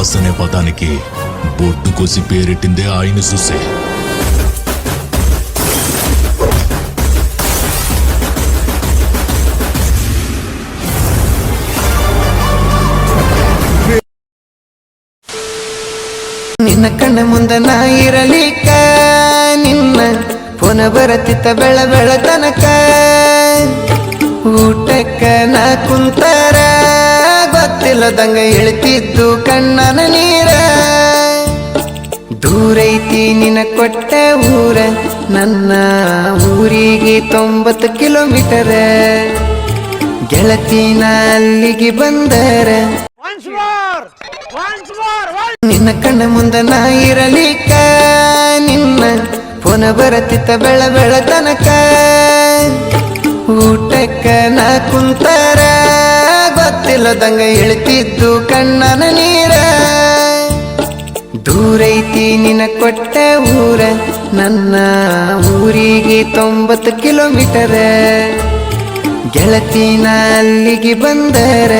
Boss అనే పదానికి బొడ్డు కోసి పేరెట్టిందే ఆయన చూసే. ನಿನ್ನ ಕಣ್ಣ ಮುಂದ ನಾ ಇರಲಿಕ್ಕ ನಿನ್ನ ಪುನ ಬರತಿತ್ತ ಬೆಳ ಬೆಳತನಕ ಊಟಕ್ಕ ನಾ ಕುಂತರ ಗೊತ್ತಿಲ್ಲದಂಗ ಇಳ್ತಿದ್ದು ಕಣ್ಣನ ನೀರ ದೂರೈತಿ ನಿನ ಕೊಟ್ಟ ಊರ ನನ್ನ ಊರಿಗೆ 90 ಕಿಲೋಮೀಟರ್ ಗೆಳತಿನ ಅಲ್ಲಿಗೆ ಬಂದರ ನಿನ್ನ ಕಣ್ಣ ಮುಂದ ನಾ ಇರಲಿಕ್ಕ ನಿನ್ನ ಪುನ ಬರತಿತ್ತ ಬೆಳ ಬೆಳತನಕ ಊಟಕ್ಕ ನಾ ಕುಂತರ ಗೊತ್ತಿಲ್ಲದಂಗ ಇಳ್ತಿದ್ದು ಕಣ್ಣನ ನೀರ ದೂರೈತಿ ನಿನ ಕೊಟ್ಟ ಊರ ನನ್ನ ಊರಿಗೆ 90 ಕಿಲೋಮೀಟರ್ ಗೆಳತಿನ ಅಲ್ಲಿಗೆ ಬಂದರ